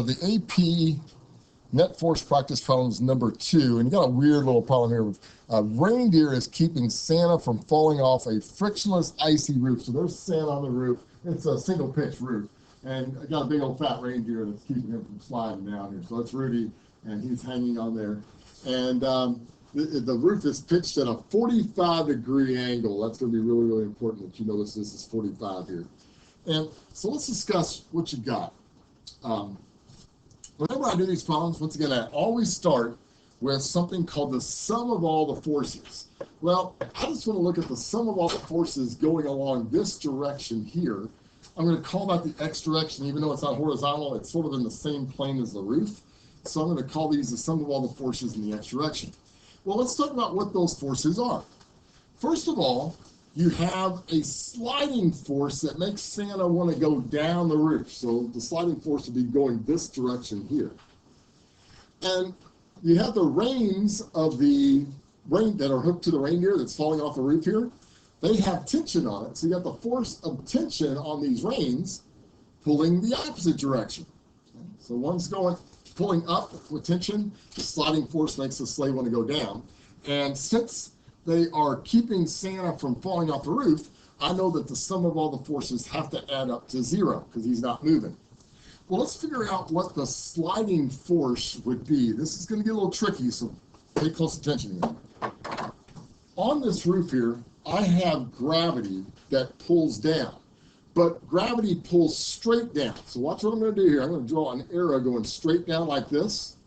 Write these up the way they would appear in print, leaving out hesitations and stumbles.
the AP net force practice problems number 2, and you got a weird little problem here with reindeer is keeping Santa from falling off a frictionless icy roof. So there's Santa on the roof. It's a single pitch roof, and I got a big old fat reindeer that's keeping him from sliding down here. So that's Rudy, and he's hanging on there. And the roof is pitched at a 45-degree angle. That's going to be really, really important that you notice this is 45 here. And so let's discuss what you got. Whenever I do these problems, once again, I always start with something called the sum of all the forces. Well, I just want to look at the sum of all the forces going along this direction here. I'm going to call that the x direction, even though it's not horizontal, it's sort of in the same plane as the roof. So I'm going to call these the sum of all the forces in the x direction. Well, let's talk about what those forces are. First of all, you have a sliding force that makes Santa want to go down the roof. So the sliding force would be going this direction here. And you have the reins of the that are hooked to the reindeer that's falling off the roof here. They have tension on it. So you got the force of tension on these reins pulling the opposite direction. Okay? So one's pulling up with tension. The sliding force makes the sleigh want to go down. And since they are keeping Santa from falling off the roof, I know that the sum of all the forces have to add up to 0 because he's not moving. Well, let's figure out what the sliding force would be. This is going to get a little tricky, so pay close attention here. On this roof here, I have gravity that pulls down, but gravity pulls straight down. So watch what I'm going to do here. I'm going to draw an arrow going straight down like this,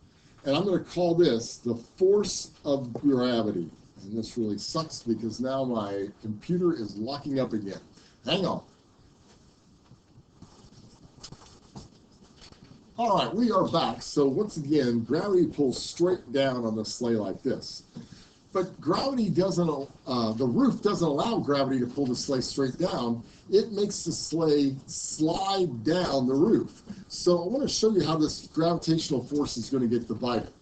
and I'm going to call this the force of gravity. And this really sucks because now my computer is locking up again. Hang on. All right, we are back. So once again, gravity pulls straight down on the sleigh like this. But gravity doesn't, the roof doesn't allow gravity to pull the sleigh straight down. It makes the sleigh slide down the roof. So I want to show you how this gravitational force is going to get divided.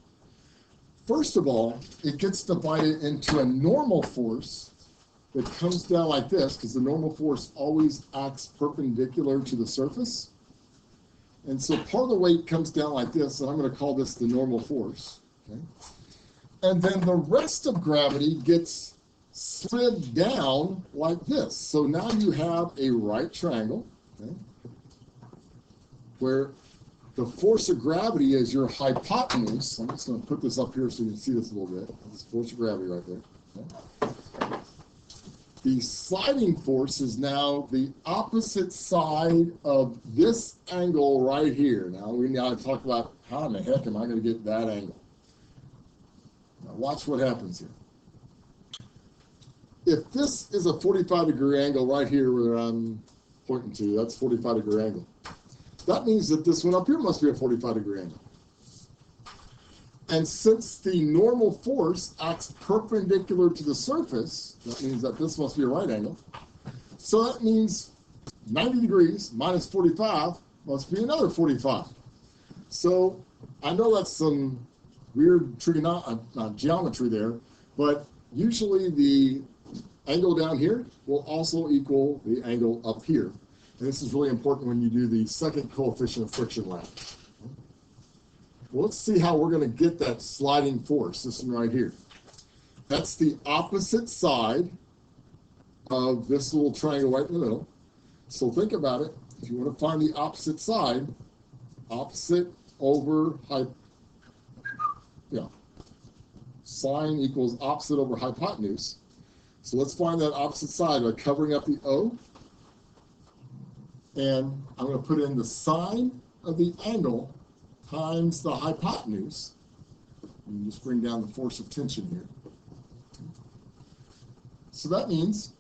First of all, it gets divided into a normal force that comes down like this, because the normal force always acts perpendicular to the surface. And so part of the weight comes down like this, and I'm going to call this the normal force. Okay? And then the rest of gravity gets slid down like this. So now you have a right triangle, okay, where the force of gravity is your hypotenuse. I'm just going to put this up here so you can see this a little bit. That's force of gravity right there. Okay. The sliding force is now the opposite side of this angle right here. Now we now talk about how in the heck am I going to get that angle? Now watch what happens here. If this is a 45-degree angle right here where I'm pointing to, that's 45-degree angle. That means that this one up here must be a 45-degree angle. And since the normal force acts perpendicular to the surface, that means that this must be a right angle. So that means 90 degrees minus 45 must be another 45. So I know that's some weird geometry there, but usually the angle down here will also equal the angle up here. And this is really important when you do the second coefficient of friction lab. Well, let's see how we're going to get that sliding force, this one right here. That's the opposite side of this little triangle right in the middle. So think about it. If you want to find the opposite side, opposite over sine equals opposite over hypotenuse. So let's find that opposite side by covering up the O. And I'm going to put in the sine of the angle times the hypotenuse. And just bring down the force of tension here. So that means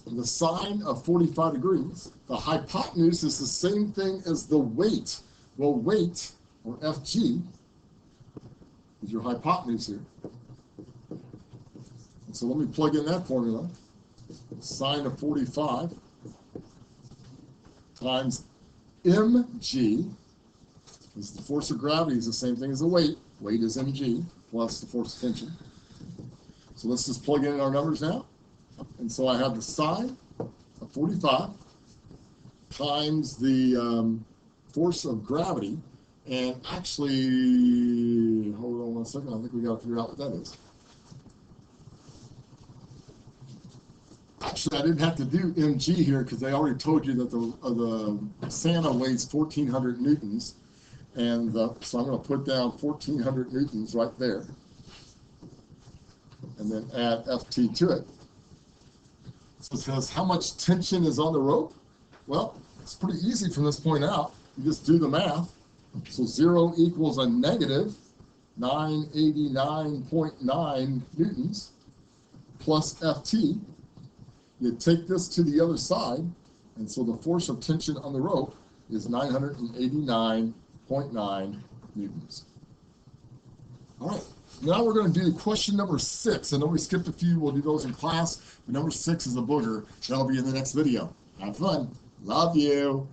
the sine of 45 degrees, the hypotenuse is the same thing as the weight. Well, weight, or Fg, is your hypotenuse here. And so let me plug in that formula. Sine of 45 times mg, because the force of gravity is the same thing as the weight. Weight is mg plus the force of tension. So let's just plug in our numbers now. And so I have the sine of 45 times the force of gravity. And actually, hold on one second, I think we got to figure out what that is. Actually, I didn't have to do mg here because they already told you that the Santa weighs 1,400 newtons. And so I'm going to put down 1,400 newtons right there. And then add Ft to it. So it says, how much tension is on the rope? Well, it's pretty easy from this point out. You just do the math. So 0 equals a negative 989.9 newtons plus Ft. You take this to the other side, and so the force of tension on the rope is 989.9 newtons. All right, now we're going to do question number 6. I know we skipped a few. We'll do those in class. But number 6 is a booger. That'll be in the next video. Have fun. Love you.